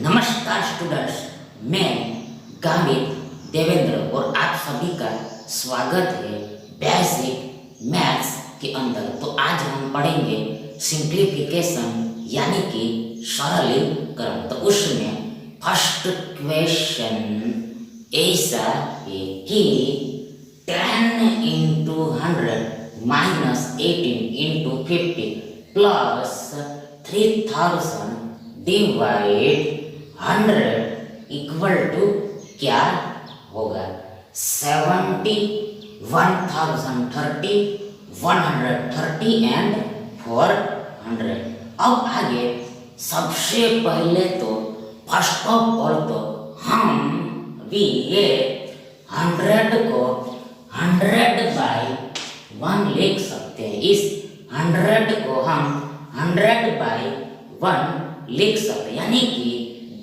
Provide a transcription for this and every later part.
नमस्कार स्टूडेंट्स, मैं गामित देवेंद्र और आप सभी का स्वागत है बेसिक मैथ्स के अंदर। तो आज हम पढ़ेंगे सिंप्लीफिकेशन यानी कि सरलीकरण। तो उसमें फर्स्ट क्वेश्चन ऐसा है कि 10 into 100 minus 18 into 50 plus 3000 divide 100 equal to क्या होगा? 70, 1030, 130 एंड 400। अब आगे सबसे पहले तो फर्स्ट ऑफ ऑल तो हम भी ये 100 को 100 बाई 1 लिख सकते हैं। इस 100 को हम 100 बाई 1 लिख सकते हैं, यानी कि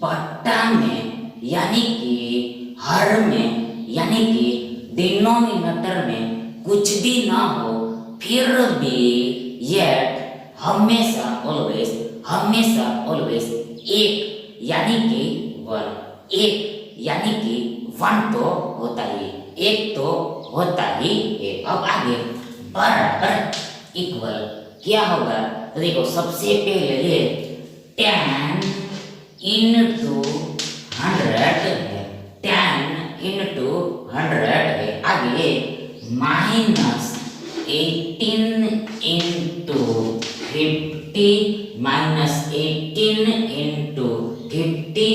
बट्टा में, यानी कि हर में, यानी कि डिनोमिनेटर में कुछ भी ना हो फिर भी येट हमेशा ऑलवेज एक यानी कि 1, एक यानी कि 1 तो होता ही, एक तो होता ही है। अब आगे बराबर इक्वल क्या होगा? तो देखो सबसे पहले ये 10 इंटू 100 है, 10 इंटू 100 है। आगे minus 18 into 50 minus 18 into 50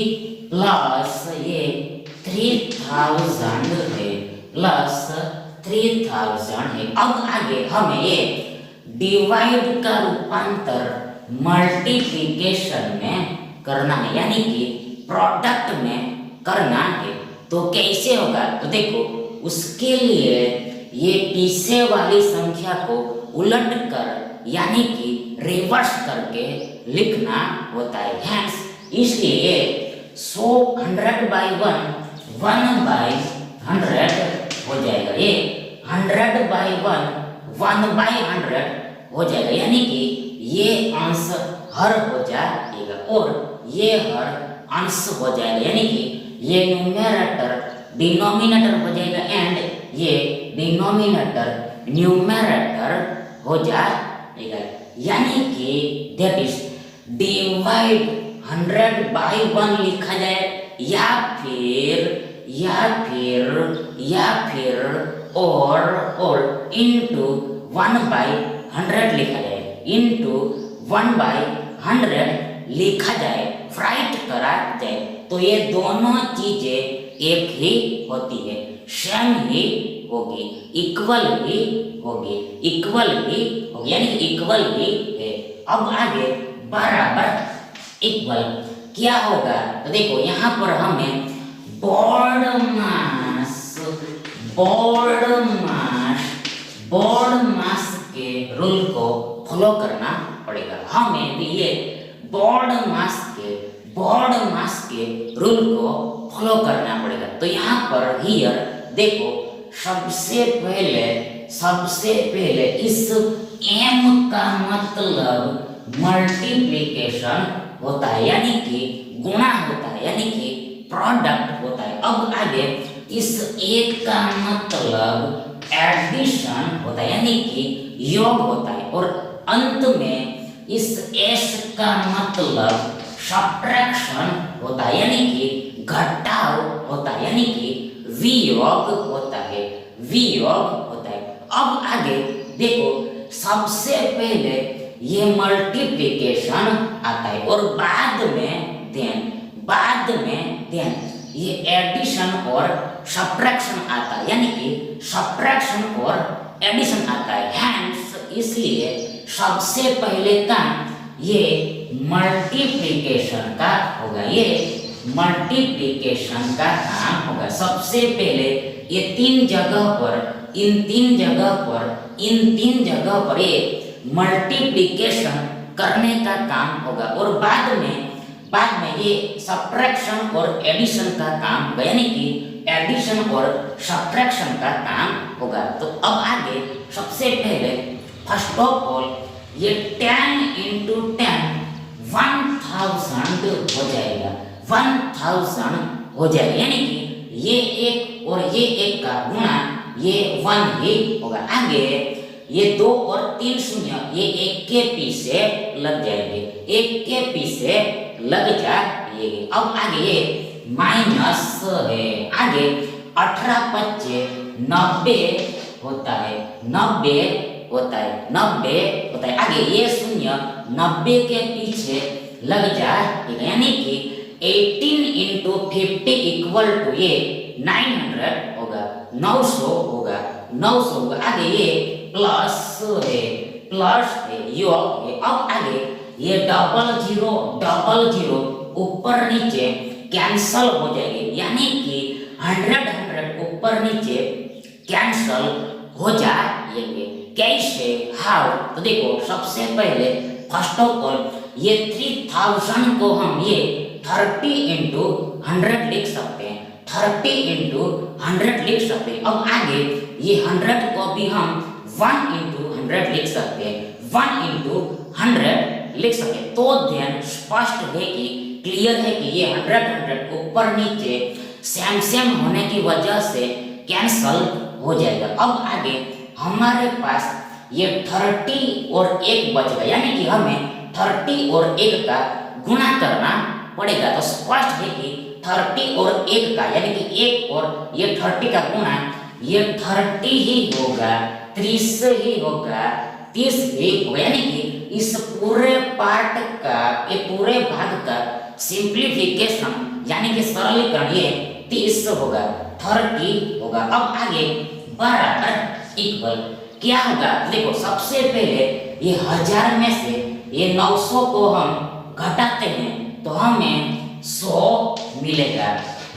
plus ये 3000 है, प्लस 3000 है। अब आगे हमें ये डिवाइड का रूपांतर मल्टीप्लिकेशन में करना है, यानी कि प्रोडक्ट में करना है। तो कैसे होगा? तो देखो उसके लिए ये पीछे वाली संख्या को उलट कर यानी कि रिवर्स करके लिखना होता है। हैंस इसलिए 100 बाई 1 बाई 100 हो जाएगा। ये 100 बाई 1 बाई 100 हो जाएगा, यानी कि ये अंश हर हो जाएगा और ये हर अंश हो जाएगा, यानी कि ये न्यूमरेटर डिनोमिनेटर हो जाएगा एंड ये डिनोमिनेटर न्यूमरेटर हो जाएगा, यानी कि दैट इज डिवाइड 100 बाई 1 लिखा जाए या फिर और इनटू 1 बाई 100 लिखा जाए, इनटू 1 बाई 100 लिखा जाए, राइट करा जाए। तो ये दोनों चीजें एक ही होती है, सेम ही होगी, इक्वल ही होगी, यानी इक्वल ही है। अब आगे बराबर इक्वल क्या होगा? तो देखो यहाँ पर हमें बोर्ड मास के रूल को फॉलो करना पड़ेगा। हमें भी ये बोर्ड मास के रूल को फॉलो करना पड़ेगा। तो यहाँ पर हियर देखो सबसे पहले इस m का मतलब मल्टीप्लिकेशन होता है, यानी कि गुणा होता है, यानी कि प्रोडक्ट होता है। अब आगे इस एक का मतलब एडिशन होता है, यानी कि योग होता है और अंत में इस s का मतलब सब्ट्रैक्शन होता है, यानी कि घटाव होता है, यानी कि वियोग होता है। अब आगे देखो सबसे पहले ये मल्टीप्लिकेशन आता है और बाद में देन ये एडिशन और सब्ट्रैक्शन आता है, यानी कि सब्ट्रैक्शन और एडिशन आता है। हैंस इसलिए सबसे पहले काम ये मल्टीप्लिकेशन का होगा, ये मल्टीप्लिकेशन का काम होगा। सबसे पहले ये इन तीन जगह पर ये मल्टीप्लिकेशन करने का काम होगा और बाद में ये सब्ट्रैक्शन और एडिशन का काम होगा, यानी कि एडिशन और सब्ट्रैक्शन का काम होगा। तो अब आगे सबसे पहले फर्स्ट ऑफ ऑल ये 10 इंटू 10 1000 हो जाएगा। 1000 हो जाएगा, यानी कि ये एक और ये एक का गुणा ये 1 ही होगा। आगे ये 2 और 3 शून्य ये एक के पीछे लग जाएंगे, एक के पीछे लग जाएंगे। अब आगे ये माइनस है, आगे 18 25 90 होता है, 90 होता है, 90 होता है। आगे ये शून्य 90 के पीछे लग जाएगा, यानी कि 18 इंटू 50 इक्वल टू ये 900 होगा, 900 होगा, 900 होगा। आगे ये प्लस है, प्लस है, योग है। अब आगे ये डबल जीरो ऊपर नीचे कैंसल हो जाएगी, यानी कि 100 ऊपर नीचे कैंसल हो जाएंगे। कैसे, हाउ? तो देखो सबसे पहले फर्स्ट ऑफ ऑल ये 3000 को हम ये 30 इंटू 100 लिख सकते हैं, 30 इंटू 100 लिख सकते हैं। अब आगे ये 100 को भी हम 1 इंटू 100 लिख सकते हैं, 1 इंटू 100 लिख सकते हैं। तो ध्यान स्पष्ट है कि क्लियर है कि ये 100 ऊपर नीचे सेम होने की वजह से कैंसल हो जाएगा। अब आगे हमारे पास ये 30 और 1 बच गया, यानी कि हमें 30 और 1 का गुणा करना पड़ेगा। तो स्पष्ट है कि 30 और 1 का यानी कि 1 और ये 30 का गुणा ये 30 ही होगा, 30 ही होगा, 30 ही होगा। यानी कि इस पूरे पार्ट का, ये पूरे भाग का सिंप्लीफिकेशन यानी कि सरलीकरण ये 30 होगा, 30 होगा। अब आगे बराबर इक्वल क्या होगा? देखो सबसे पहले ये 1000 में से ये 900 को हम घटाते हैं तो हमें 100 मिलेगा,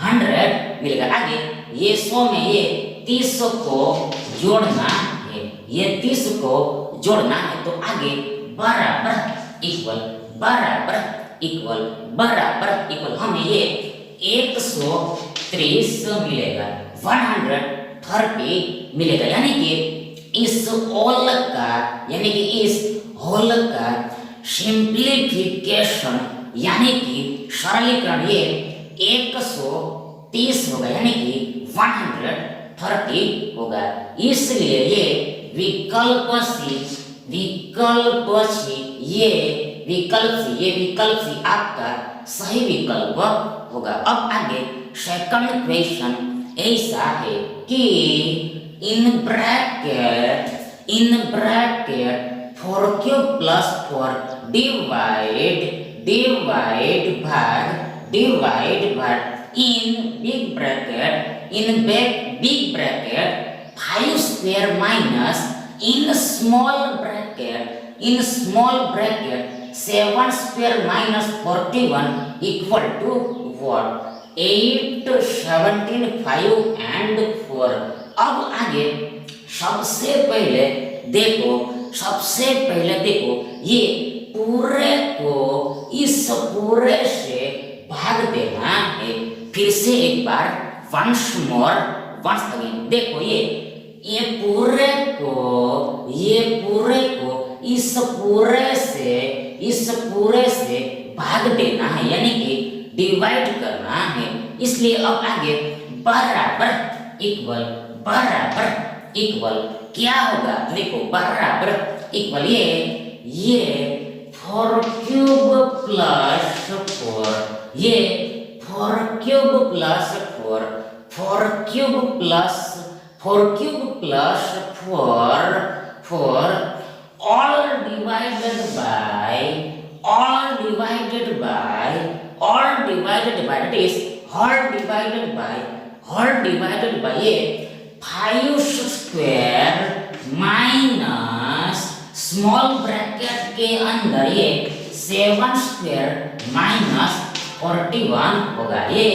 100 मिलेगा। आगे ये 100 में ये 30 को जोड़ना है, ये 30 को जोड़ना है। तो आगे बराबर इक्वल, बराबर इक्वल, बराबर इक्वल हमें ये 130 मिलेगा, 130 मिलेगा। यानी कि इस होल का, यानी कि इस होल का सिंप्लीफिकेशन यानी कि सरलीकरण ये 130 होगा, यानी कि 130 होगा। इसलिए ये विकल्प सी आपका सही विकल्प होगा। अब आगे सेकंड क्वेश्चन ऐसा है कि in bracket 4 cube plus 4 divide भाग in big bracket 5 square minus in small bracket 7 square minus 41 equal to what? 8 17 5 and 4। अब आगे सबसे पहले देखो ये पूरे को इस पूरे से भाग देना है। फिर से एक बार वंस अगेन देखो ये पूरे को इस पूरे से भाग देना है, यानी कि डिवाइड करना है। इसलिए अब आगे बराबर इक्वल क्या होगा? देखो बराबर इक्वल ये 4 क्यूब प्लस 4, ये 4 cube plus 4 cube plus 4 all divided by that is all divided by ये 5 स्क्वायर माइनस स्मॉल ब्रैकेट के अंदर ये 7 स्क्वायर माइनस 41 होगा। ये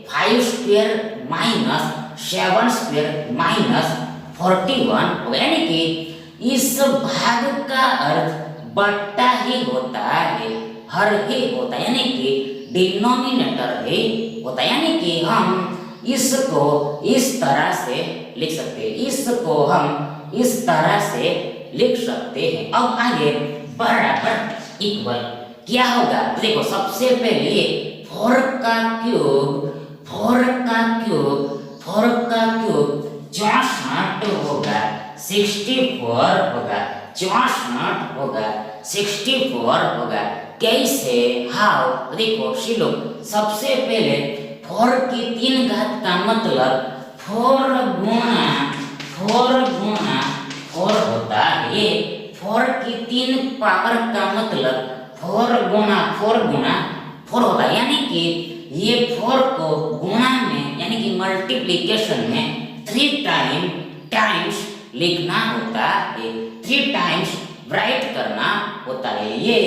5 स्क्वायर माइनस 7 स्क्वायर माइनस 41 होगा, यानी कि इस भाग का अर्थ बट्टा ही होता है, हर ही होता है, यानी कि डिनोमिनेटर ही होता है। यानी कि हम इसको इस तरह से लिख सकते हैं, इसको हम इस तरह से लिख सकते हैं। अब आगे बराबर इक्वल क्या होगा? देखो सबसे पहले ये 4 का क्यूब 4 का क्यूब 4 का क्यूब 64 होगा 64 होगा 64 होगा 64 होगा। कैसे? हाउ? देखो शिलो, सबसे पहले 4 की 3 घात का मतलब 4 गुणा 4 होता है। ये 4 की 3 पावर का मतलब 4 गुणा 4 होता है। यानी कि ये 4 को गुणा में यानी कि मल्टीप्लिकेशन में 3 टाइम्स लिखना होता है, 3 टाइम्स राइट करना होता है। ये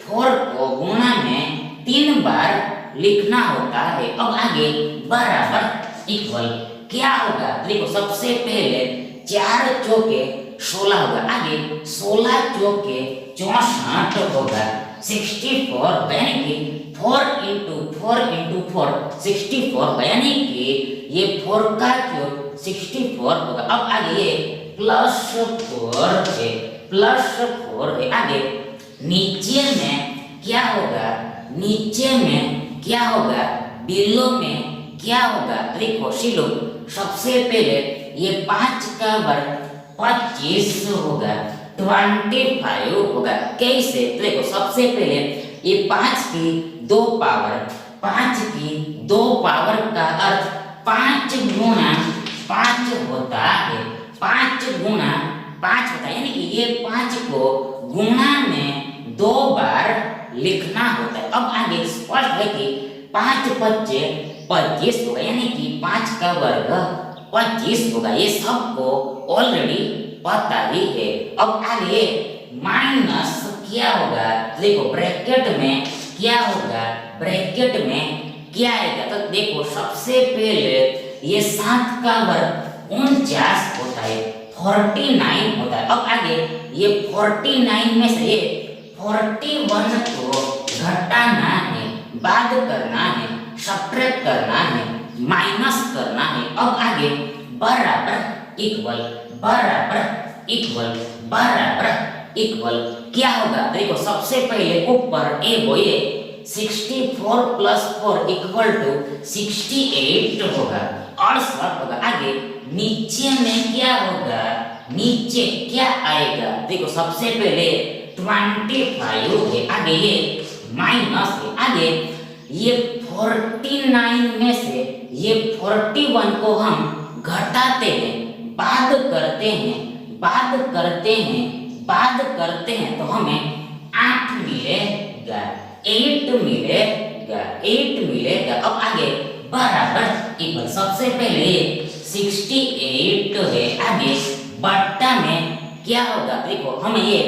4 को गुणा में 3 बार लिखना होता है। अब आगे बराबर इक्वल क्या होगा? देखो सबसे पहले 4 चौके 16 होगा, आगे 16 चौके 64 होगा 64 यानी कि 4 इंटू 4 64 यानी कि ये 4 का क्यूब 64 होगा। अब आगे ये प्लस 4 है आगे नीचे में क्या होगा? बिलो में क्या होगा? देखो शिलो, सबसे पहले ये 5 का वर्ग 25 होगा 25 होगा। कैसे? देखो सबसे पहले ये 5 की 2 पावर का अर्थ 5 गुणा 5 होता है, 5 गुणा 5 होता है। यानी कि ये 5 को गुणा में 2 बार लिखना होता है। अब आगे स्पष्ट है कि 5 बच्चे 25 होगा, यानी कि 5 का वर्ग 25 होगा। ये सबको ऑलरेडी पता ही है। अब आगे माइनस क्या होगा? देखो ब्रैकेट में क्या होगा? क्या आएगा? तो देखो सबसे पहले ये 7 का वर्ग 49 होता है, 49 होता है। अब आगे ये 49 में से ये 41 को घटाना है, बाद करना है, सब्ट्रैक्ट करना है, माइनस करना है। अब आगे बराबर इक्वल क्या होगा? देखो सबसे पहले ऊपर ए बोए 64 प्लस 4 इक्वल टू 68 होगा, 68 होगा। आगे नीचे में क्या होगा? नीचे क्या आएगा? देखो सबसे पहले 25 है, आगे ये माइनस है, आगे ये 49 में से ये 41 को हम घटाते हैं, बाद करते हैं तो हमें 8 मिलेगा। अब आगे बराबर इक्वल, सबसे पहले 68 है, आगे बट्टा में क्या होगा? देखो हमें ये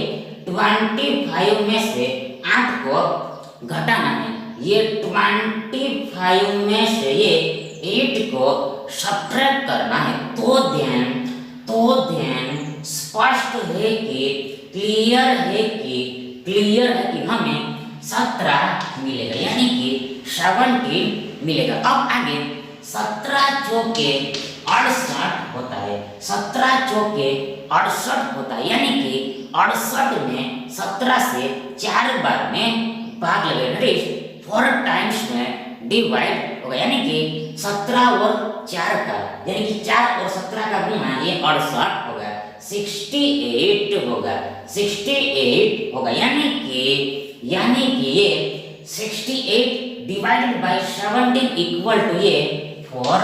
25 में से 8 को घटाना है, ये 25 में से ये 8 को सब्ट्रैक्ट करना है। तो ध्यान स्पष्ट है कि क्लियर है कि हमें 17 मिलेगा, यानी कि 17 मिलेगा। अब आगे 17 चौके 68 होता है, 17 चौके 68 होता है, यानी कि 68 में 17 से 4 बार में भाग लगेगा, 4 टाइम्स में डिवाइड होगा, यानी कि 17 और 4 का यानी कि 4 और 17 का गुणा ये 68 होगा, 68 होगा, यानी कि ये 68 डिवाइडेड बाय 17 इक्वल टू ये 4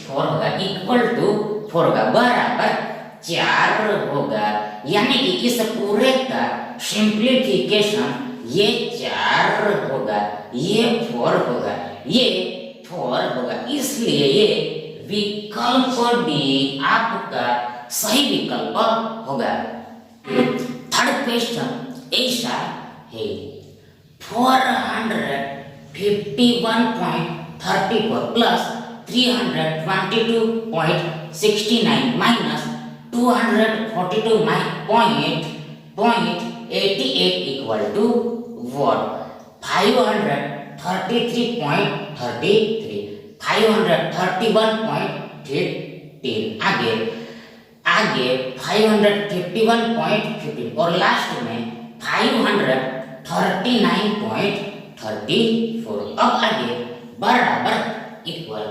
होगा, इक्वल टू 4 होगा, बराबर 4 होगा। यानी कि इस पूरे का सिंप्लीफिकेशन ये 4 होगा, ये 4 होगा, इसलिए ये विकल्प डी आपका सही विकल्प होगा। थर्ड क्वेश्चन ऐसा है, 451.34 plus 322.69 minus 242.88 equal to what? 533.33, 531.15, आगे 551.15 और लास्ट में 539.39 34। अब आगे बराबर इक्वल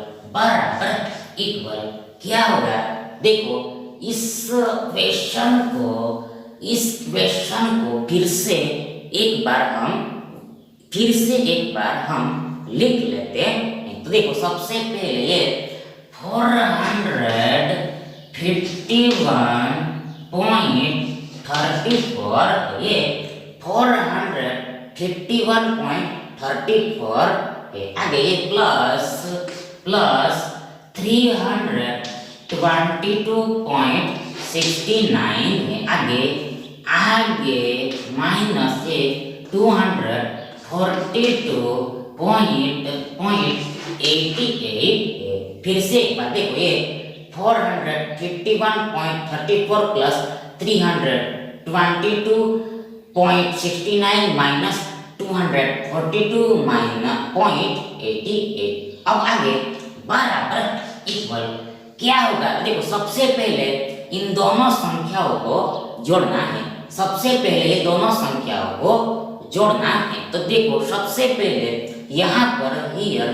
क्या होगा, देखो इस क्वेश्चन को फिर से एक बार हम लिख लेते हैं। तो देखो सबसे पहले ये 451.34, ये 451.34 है। आगे ये प्लस 322.69 है। आगे माइनस ये 242.88 है। फिर से एक बार देखो, ये 451.34 प्लस 322.69 माइनस 242.88। अब आगे बराबर इक्वल क्या होगा, देखो सबसे पहले इन दोनों संख्याओं को जोड़ना है। तो देखो सबसे पहले यहाँ पर हियर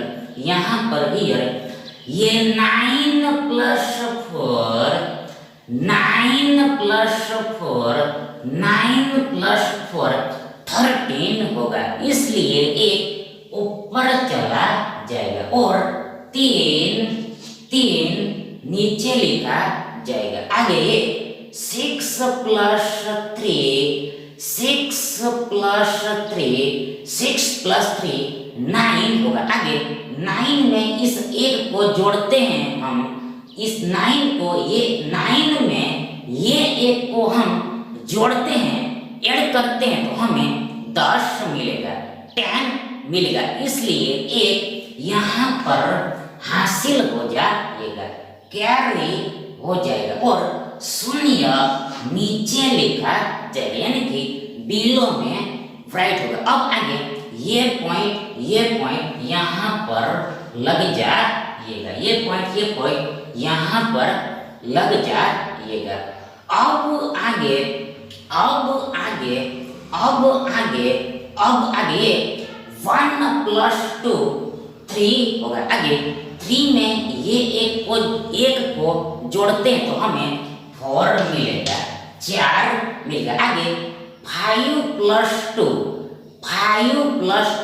ये 9 प्लस 4 13 होगा, इसलिए एक ऊपर चला जाएगा और 3 नीचे लिखा जाएगा। आगे 6 प्लस 3 9 होगा। आगे 9 में इस एक को जोड़ते हैं हम, इस 9 को ये 9 में ये एक को हम जोड़ते हैं, ऐड करते हैं तो हमें 10 मिलेगा, 10 मिलेगा। इसलिए एक यहाँ पर हासिल हो जाएगा, कैरी हो जाएगा और 0 नीचे लिखा जाएगा, यानी कि बिलो में राइट होगा। अब आगे ये पॉइंट यहाँ पर लग जाएगा, ये पॉइंट यहाँ पर लग जाएगा। अब आगे 1 प्लस 2 3 होगा। आगे 3 में ये एक को जोड़ते हैं तो हमें 4 मिलेगा, 4 मिलेगा। आगे 5 प्लस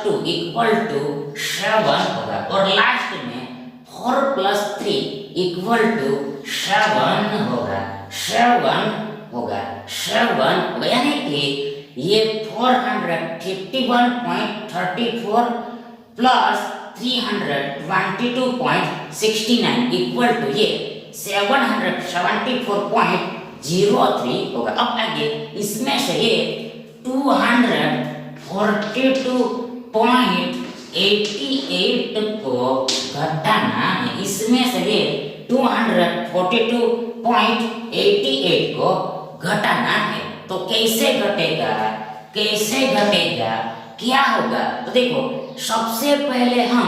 2 इक्वल टू 7 होगा और लास्ट में 4 प्लस 3 इक्वल टू 7 होगा, यानी कि ये 451.34 प्लस 322.69 इक्वल टू ये 774.03 होगा। अब आगे इसमें से ये 242.88 को घटाना है, इसमें से ये 242.88 को घटाना है। तो कैसे घटेगा, क्या होगा, तो देखो सबसे पहले हम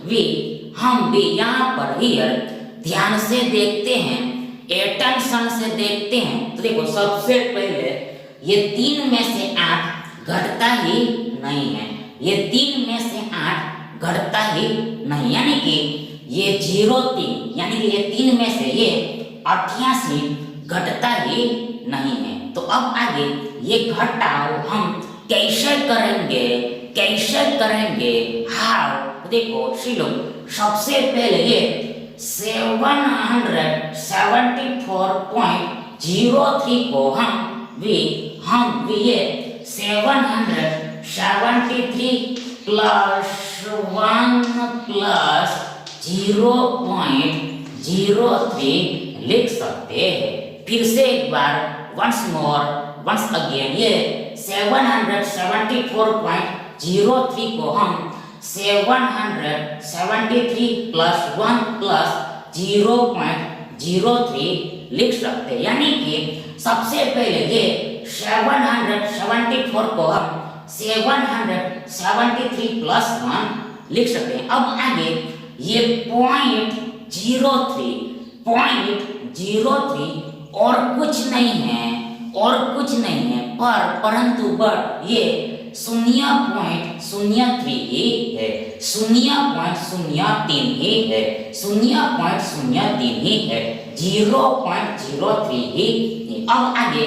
भी यहाँ पर हियर ध्यान से देखते हैं, अटेंशन से देखते हैं। तो देखो सबसे पहले ये 3 में से 8 घटता ही नहीं है, ये 3 में से 8 घटता ही नहीं, यानी कि ये 0 यानी कि ये 3 में से ये 88 घटता ही नहीं है। तो अब आगे ये घटाव हम कैसे करेंगे, हाउ, देखो चलो सबसे पहले ये 774.03 को हम भी ये 773 प्लस 1 प्लस 0.03 लिख सकते हैं। फिर से एक बार once again ये 774.03 को हम 773 प्लस 1 प्लस 0.03 लिख सकते हैं, यानी कि सबसे पहले ये 774 को हम 773 प्लस 1 लिख सकते हैं। अब आगे ये 0.03 और कुछ नहीं है परंतु बट ये 0.03 ही है, 0.03 ही है, 0.03 ही है, 0.03 ही। अब आगे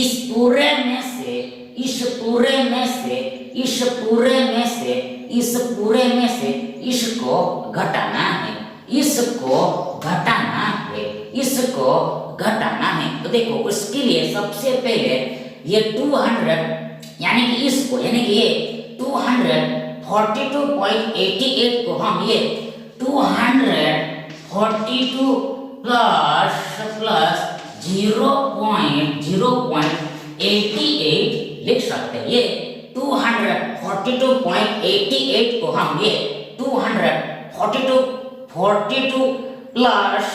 इस पूरे में से इसको घटाना है, तो देखो उसके लिए सबसे पहले ये 200 यानी कि इसको यानी कि ये 242.88 को हम ये 242 प्लस 0.88 लिख सकते हैं। ये 242.88 को हम ये 242 प्लस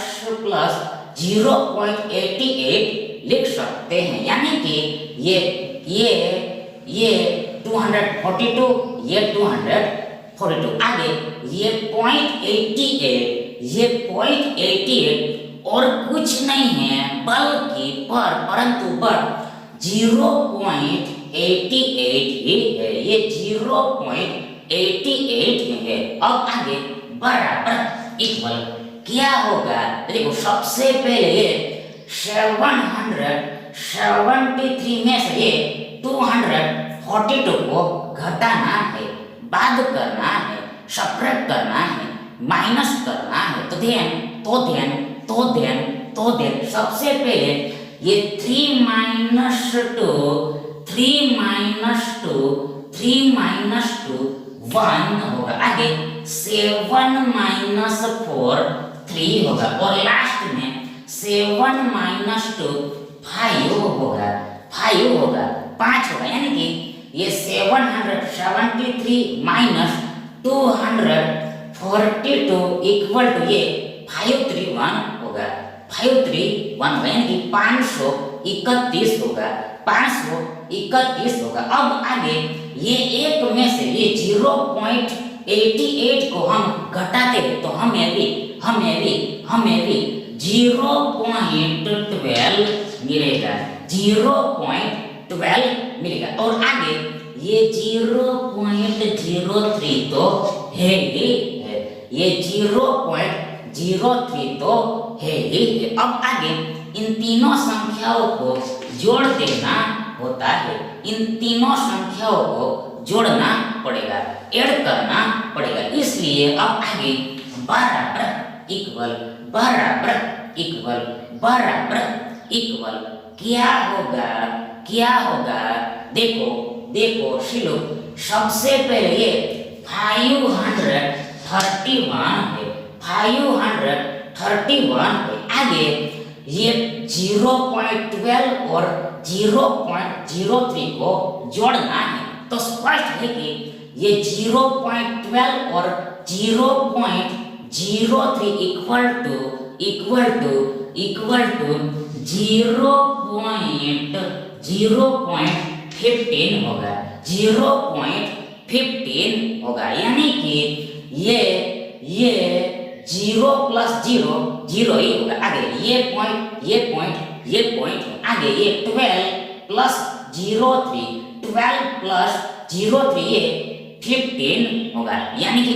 0.88 लिख सकते हैं, यानी कि ये 242 ये 242 आगे ये 0.88 और कुछ नहीं है बल्कि परंतु 0.88 ही है, ये 0.88 है। अब आगे बराबर इक्वल क्या होगा, देखो सबसे पहले ये 773 में से ये 242 को घटाना है, बाद करना है, सब्ट्रैक्ट करना है, माइनस करना है। तो ध्यान सबसे पहले ये 3 minus 2 1 होगा, आगे 7 minus 4 3 होगा और लास्ट में 7 minus 2 5 होगा 5 होगा, यानी कि ये 773 minus 242 इक्वल टू ये 531 होगा, यानी कि 531 होगा। अब आगे ये एक में से ये 0.88 को हम घटाते हैं तो हमें भी 0.12 मिलेगा, 0.12 मिलेगा। और आगे ये 0.03 तो है ही है, ये 0.03 तो है ही है। अब आगे इन तीनों संख्याओं को जोड़ देना होता है, इन तीनों संख्याओं को जोड़ना पड़ेगा, ऐड करना पड़ेगा, इसलिए अब आगे बराबर इक्वल क्या होगा, देखो शिलो सबसे पहले ये 531 है, आगे ये 0.12 और 0.03 को जोड़ना है, तो स्पष्ट है कि ये 0.12 और 0.03 इक्वल टू 0.15 होगा, 0.15 होगा, यानी कि ये 0 plus 0 ही होगा। आगे ये पॉइंट आगे ये 12 plus 03 ये 15 होगा, यानी कि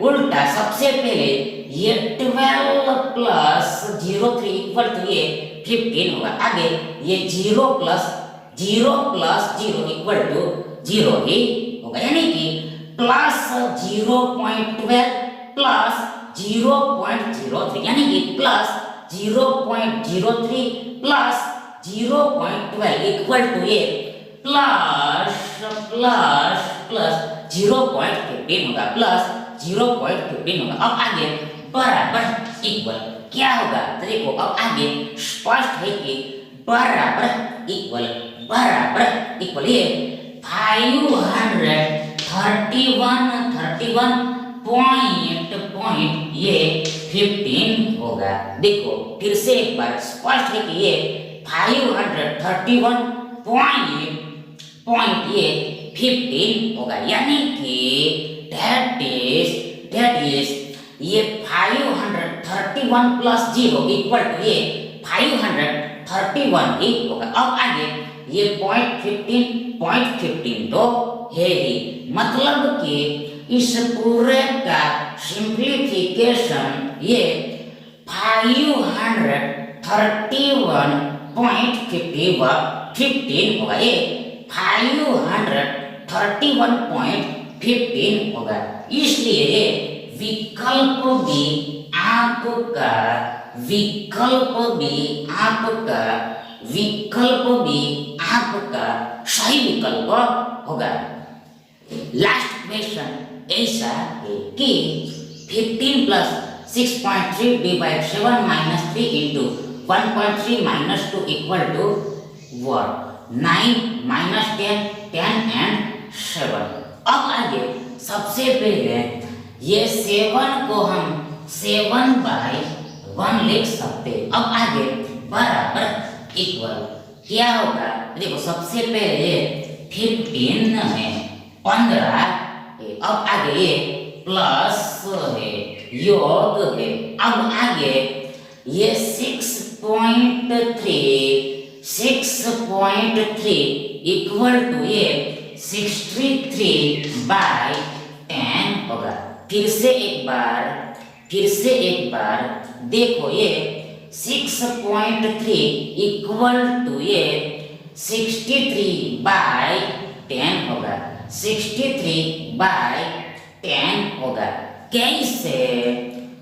उल्टा सबसे पहले ये 12 plus 03 इक्वल टू ये 15 होगा, आगे ये 0 plus 0 इक्वल टू 0 ही होगा, यानी कि प्लस 0.12 प्लस 0.03, यानी कि प्लस 0.03 प्लस 0.12 इक्वल टू ये प्लस 0.15 होगा, प्लस 0.15 होगा। अब आगे बराबर इक्वल क्या होगा, तो देखो अब आगे स्पष्ट है कि बराबर इक्वल ये 531 पॉइंट ये 15 होगा। देखो फिर से एक बार स्पष्ट है कि ये 531 पॉइंट ये 15 होगा, यानी कि that is ये 531 प्लस 0 इक्वल टू ये 531 ही होगा। अब आगे ये पॉइंट 15 तो है ही, मतलब कि इस पूरे का सिंप्लीफिकेशन ये 531.15 होगा, ये 531.15 होगा। इसलिए विकल्प भी आपका सही विकल्प होगा। लास्ट क्वेश्चन ऐसा है कि 15 plus 6.3 divide 7 minus 3 into 1.3 minus 2 equal to what? 9 minus 10 and 7। अब आगे सबसे पहले ये 7 को हम 7/1 लिख सकते। अब आगे बराबर इक्वल क्या होगा? देखो सबसे पहले 15 है, 15 है, अब आगे ये प्लस है, योग है। अब आगे ये 6.3 इक्वल टू ये 63/10 होगा। फिर से एक बार देखो, ये 6.3 इक्वल टू ये 63/10 होगा, 63/10 होगा। कैसे?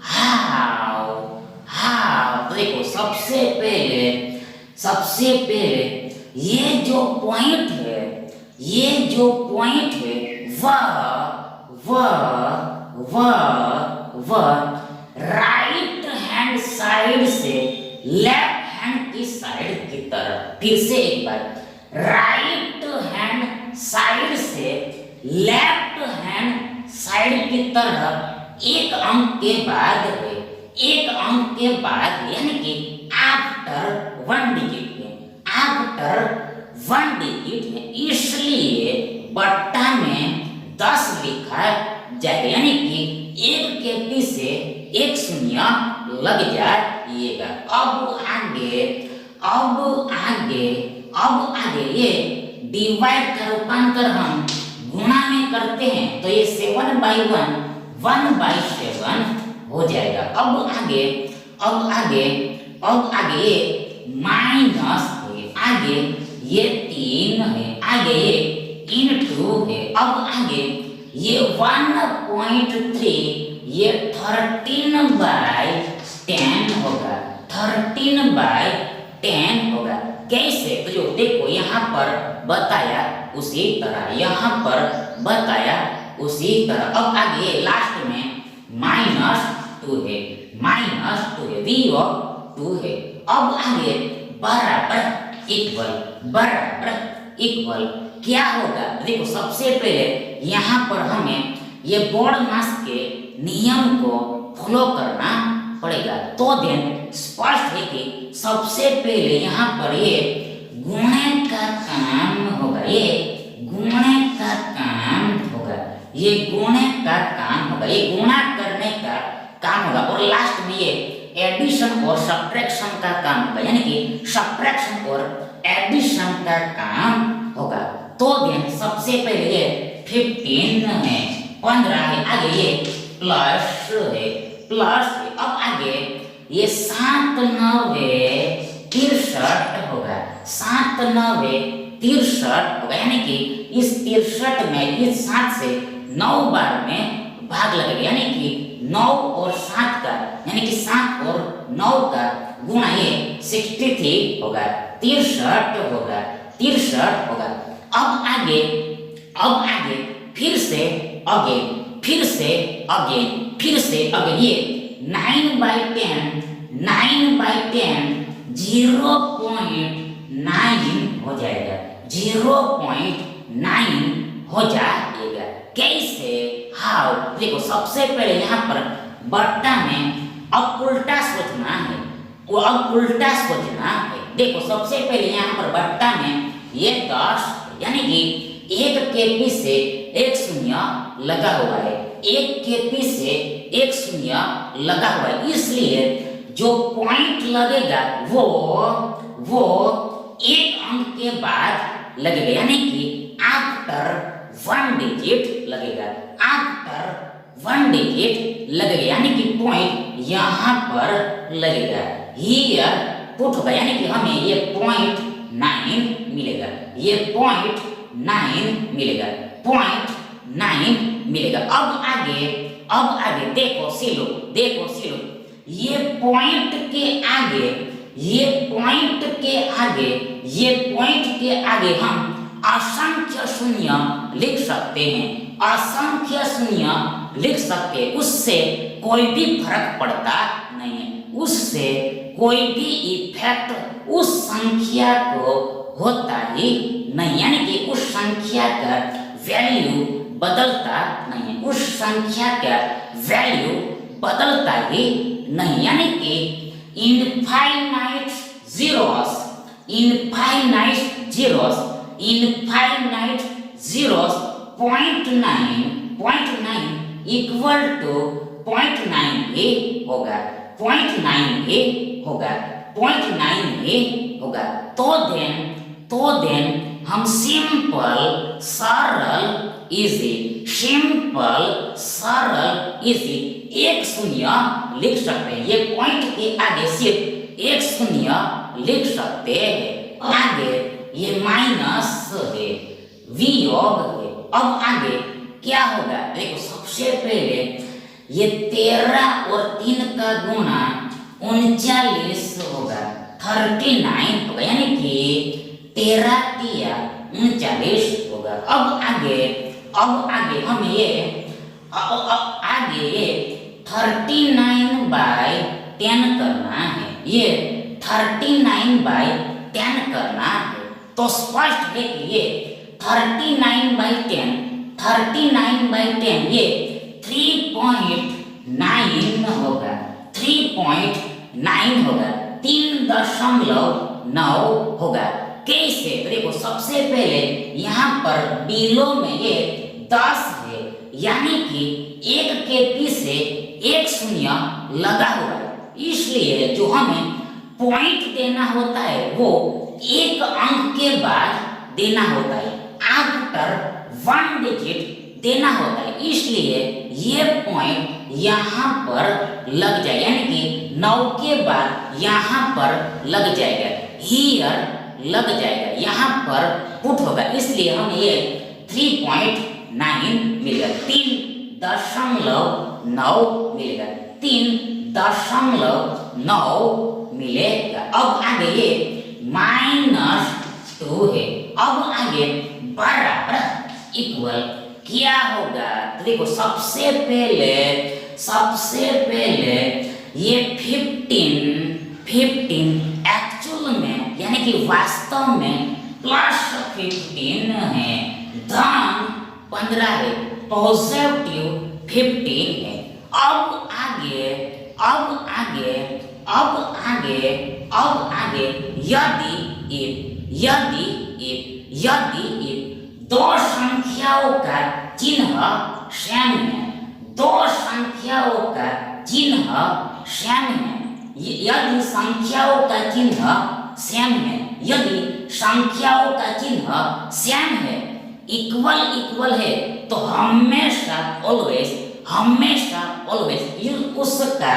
हाउ? तो देखो सबसे पहले ये जो पॉइंट है वह राइट हैंड साइड से लेफ्ट हैंड की साइड की तरफ। फिर से एक बार, राइट हैंड साइड से लेफ्ट हैंड साइड की तरफ एक अंक के बाद है, यानी कि आफ्टर 1 डिजिट है, इसलिए बट्टा में 10 लिखा जाएगा, यानी कि एक के पीछे एक शून्य लग जाएगा। अब आगे ये डिवाइड का रूपांतर हम गुणा में करते हैं, तो ये 7/1 1/7 हो जाएगा। अब आगे ये माइनस है, आगे ये 3 है, आगे ये इनटू है। अब आगे ये 1.3 ये 13/10 होगा, 13/10 होगा। कैसे? तो जो देखो यहाँ पर बताया उसी तरह। अब आगे लास्ट में -2 है, -2 है। अब आगे बराबर इक्वल क्या होगा? देखो सबसे पहले यहाँ पर हमें ये बोर्ड मास के नियम को फॉलो करना पड़ेगा, तो देन स्पष्ट है कि सबसे पहले यहाँ पर ये गुणे का काम होगा, ये गुणे का काम होगा, ये गुणा करने का काम होगा, और लास्ट में ये एडिशन और सब्ट्रैक्शन का काम होगा, यानी कि सब्ट्रैक्शन और एडिशन का काम होगा। तो देन सबसे पहले ये 15 है, 15 है, आगे ये प्लस है। अब आगे ये 7 9 63 होगा, 7 9 63 होगा, यानी कि इस 63 में इस 7 से 9 बार में भाग लगेगा, यानी कि 9 और 7 का, यानी कि 7 और 9 का गुणा ये 63 होगा, 63 होगा। अब आगे फिर से ये 9/10 0.9 हो जाएगा, 0.9 हो जाएगा। कैसे? हाउ? देखो सबसे पहले यहाँ पर बट्टा में अब उल्टा सोचना है, देखो सबसे पहले यहाँ पर बट्टा में ये 10, यानी कि एक के पीछे एक शून्य लगा हुआ है, इसलिए जो पॉइंट लगेगा वो एक अंक के के बाद लगेगा, यानी कि आफ्टर 1 डिजिट लगेगा, आफ्टर 1 डिजिट लगेगा, यानी कि पॉइंट यहाँ पर लगेगा, हियर पुट होगा, यानी कि हमें ये 0.9 मिलेगा, ये 0.9 मिलेगा, 0.9 मिलेगा। अब आगे देखो सिलो, ये पॉइंट के आगे, ये पॉइंट के आगे हम असंख्य शून्य लिख सकते हैं, असंख्य शून्य लिख सकते हैं, उससे कोई भी फर्क पड़ता नहीं है, उससे कोई भी इफेक्ट उस संख्या को होता ही नहीं, यानी कि उस संख्या का वैल्यू बदलता नहीं है, उस संख्या का वैल्यू बदलता ही नहीं, यानी कि infinite zeros, infinite zeros 0.9 equal to 0.9 ही होगा, 0.9 ही होगा, 0.9 ही होगा। तो देन हम सिंपल सरल इजी एक शून्य लिख सकते हैं, ये पॉइंट के आगे सिर्फ एक शून्य लिख सकते हैं, आगे ये माइनस है, वियोग है। अब आगे क्या होगा, देखो सबसे पहले ये 13 और 3 का गुणा 39 होगा, 39 होगा, यानी कि 13 तिया 39 होगा। अब आगे हम ये आगे ये 39/10 करना है, ये 39/10 करना है, तो स्पष्ट है कि ये 39/10 ये 3.9 होगा, 3.9 होगा, 3.9 होगा। कैसे, देखो सबसे पहले यहाँ पर बिलो में ये 10 है, यानी कि 1 के पीछे 1 शून्य लगा हुआ है, इसलिए जो हमें पॉइंट देना होता है वो 1 अंक के बाद देना होता है, आफ्टर 1 डिजिट देना होता है, इसलिए ये पॉइंट यहाँ पर लग जाए, यानी कि 9 के बाद यहाँ पर लग जाएगा, हियर लग जाएगा, यहाँ पर पुट होगा, इसलिए हम ये 3.9 मिलेगा, 3.9 मिलेगा, 3.9 मिलेगा। अब आगे ये -2 है, अब आगे बराबर इक्वल क्या होगा, देखो सबसे पहले ये 15 एक्चुअल में यानी कि वास्तव में +15 है, धन 15 है, पॉजिटिव 15 है। अब आगे यदि दो संख्याओं का चिन्ह सेम है, दो संख्याओं का चिन्ह सेम है, यदि संख्याओं का चिन्ह सेम है, यदि संख्याओं का चिन्ह सेम है, इक्वल है, तो हमेशा ऑलवेज उसका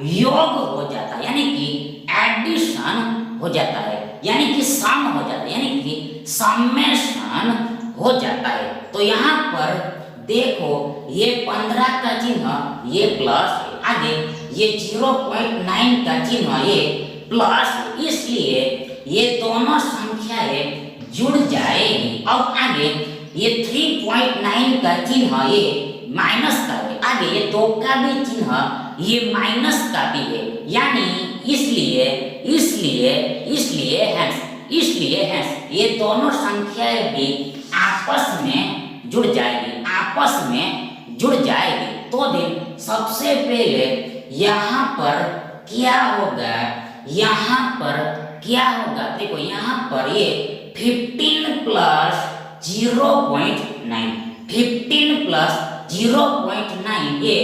योग हो जाता है, यानी कि एडिशन हो जाता है, यानी कि सम हो जाता है, यानी कि समेशन हो जाता है। तो यहाँ पर देखो ये 15 का चिन्ह ये प्लस है, आगे ये 0.9 का चिन्ह ये प्लस, इसलिए ये दोनों संख्याएं जुड़ जाएगी। अब आगे ये 3.9 का चिन्ह ये माइनस का है, आगे ये 2 का भी चिन्ह ये माइनस का भी है, यानी इसलिए ये दोनों संख्याएं भी आपस में जुड़ जाएगी, तो दिन सबसे पहले यहाँ पर क्या होगा, देखो यहाँ पर ये 15 + 0.9, 15 + 0.9 ये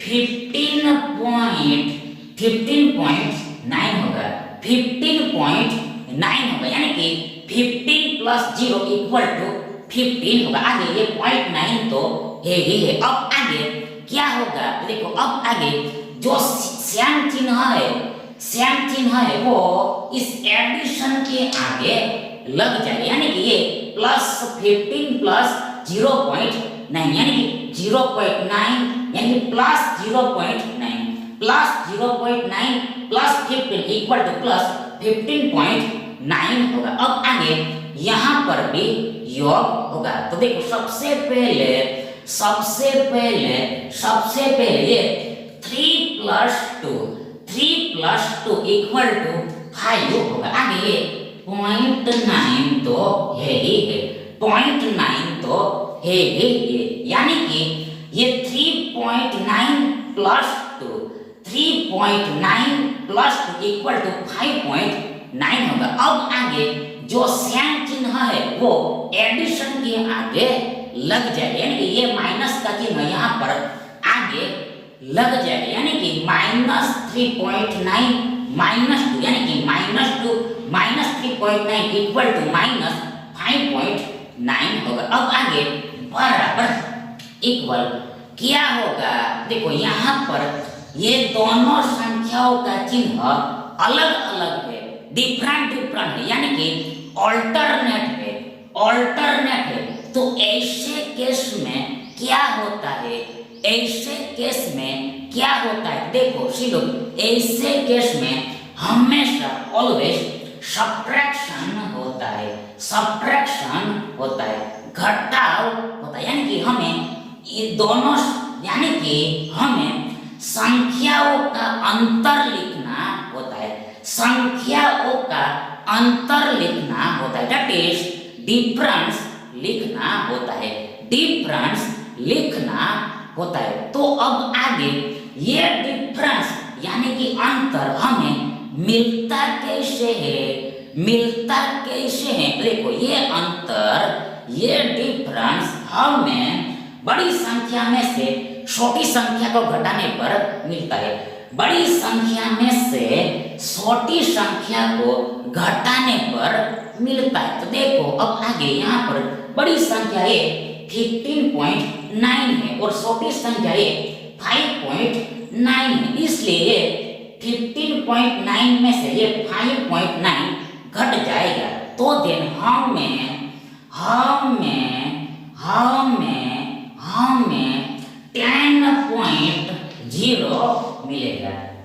15.9 होगा, 15.9 होगा, यानी कि 15 प्लस 0 इक्वल टू 15 होगा। आगे ये 0.9 तो है ही है। अब आगे क्या होगा, देखो अब आगे जो श्याम चिन्ह है वो इस एडिशन के आगे लग जाए, यानी कि ये प्लस 15 प्लस 0.9 यानी कि 0.9 यानी कि plus 0.9 plus 0.9 plus 15 equal two plus 15.9 होगा। अब आगे यहाँ पर भी योग होगा। तो देखो सबसे पहले ये 3 प्लस 2 इक्वल टू 5 होगा। आगे ये 0.9 तो है ही है, 0.9 तो है ही है, यानी कि ये 3.9 प्लस 2 इक्वल टू 5.9 होगा। अब आगे जो श्याम चिन्ह है वो एडिशन के आगे लग जाएगा, यानी कि ये माइनस का चिन्ह यहाँ पर आगे लग जाएगा, यानी कि -3.9 -2 यानी कि -2 -3.9 इक्वल टू -5.9 होगा। अब आगे बराबर इक्वल क्या होगा, देखो यहाँ पर ये दोनों संख्याओं का चिन्ह अलग अलग है, डिफरेंट है, यानी कि ऑल्टरनेट है। तो ऐसे केस में क्या होता है, देखो सीधो ऐसे केस में हमेशा ऑलवेज सब्ट्रैक्शन होता है, घटाव होता है, यानी कि हमें ये दोनों यानी कि हमें संख्याओं का अंतर लिखना होता है, दैट इज डिफरेंस लिखना होता है। तो अब आगे ये डिफरेंस यानी कि अंतर हमें मिलता कैसे है, देखो ये अंतर, ये डिफरेंस हमें बड़ी संख्या में से छोटी संख्या को घटाने पर मिलता है, बड़ी संख्या में से छोटी संख्या को घटाने पर मिलता है। तो देखो अब आगे यहाँ पर बड़ी संख्या ये 15.9 है और छोटी संख्या ये 5.9 है, इसलिए 15.9 में से ये 5.9 घट जाएगा। तो देन हमें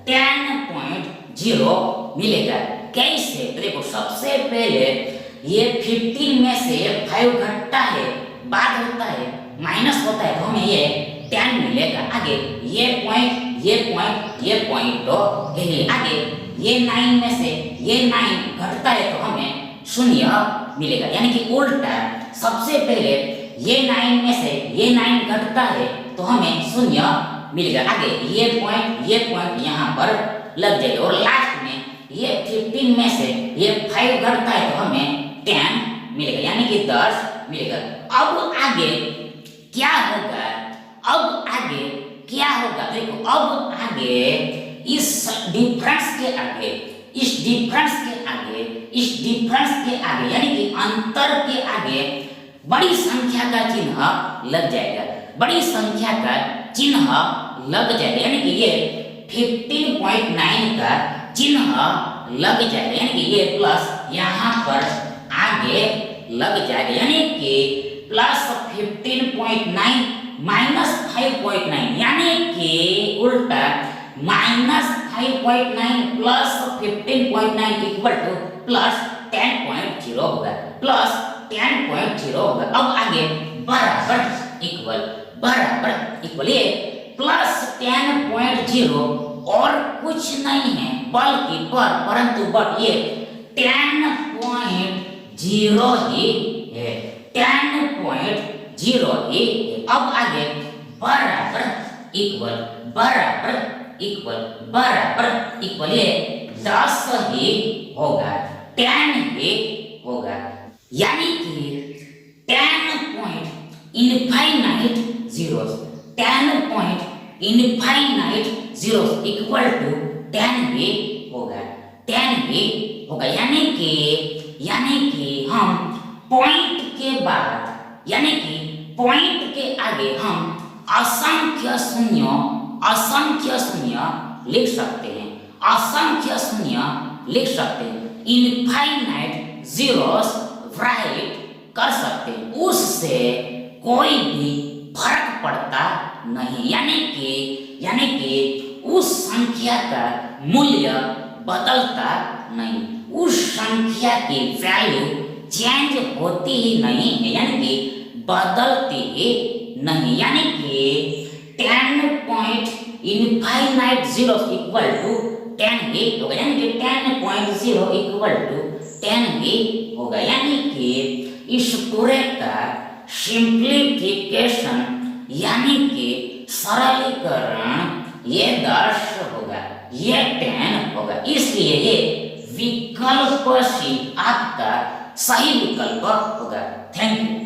10.0 मिलेगा। कैसे, देखो सबसे पहले ये 15 में से 5 घटता है, बाद होता है, माइनस होता है, तो हमें ये 10 मिलेगा। आगे ये पॉइंट तो यही, आगे ये 9 में से ये 9 घटता है तो हमें 0 मिलेगा, यानी कि उल्टा सबसे पहले ये 9 में से ये 9 घटता है तो हमें 0 मिलेगा। आगे ये पॉइंट यहाँ पर लग जाएगा और लास्ट में ये 15 में से ये 5 घटता है तो हमें 10 मिलेगा, यानी कि 10 मिलेगा। अब आगे क्या होगा, देखो अब आगे इस डिफरेंस के आगे यानी कि अंतर के आगे बड़ी संख्या का चिन्ह लग जाएगा, यानी कि ये 15.9 का चिन्ह लग जाएगा, यानी कि ये प्लस यहाँ पर आगे लग जाएगा, यानी कि प्लस 15.9 माइनस 5.9, यानी कि उल्टा -5.9 प्लस 15.9 इक्वल टू प्लस 10.0 होगा, अब आगे बराबर इक्वल ये प्लस 10.0 और कुछ नहीं है बल्कि परंतु बट ये 10.0 ही है, 10.0 ही है। अब आगे बराबर इक्वल ये 10 ही होगा, 10 ही होगा, यानी कि 10.infinite zeros इक्वल टू 10 ही होगा, 10 ही होगा। यानी कि हम पॉइंट के बाद यानी कि पॉइंट के आगे हम असंख्य शून्य लिख सकते हैं, इनफाइनाइट जीरोस राइट कर सकते हैं, उससे कोई भी फर्क पड़ता नहीं। यानी कि उस संख्या का मूल्य बदलता नहीं, उस संख्या की वैल्यू चेंज होती ही नहीं है, यानी कि बदलती ही नहीं। यानी कि 10 point infinite zero equal to 10 ही होगा, यानी कि 10.0 इक्वल टू 10 ही होगा। यानी कि इस पूरे का सिंप्लीफिकेशन यानी कि सरलीकरण ये 10 होगा, ये 10 होगा। इसलिए ये विकल्प सी आपका सही विकल्प होगा। Thank you.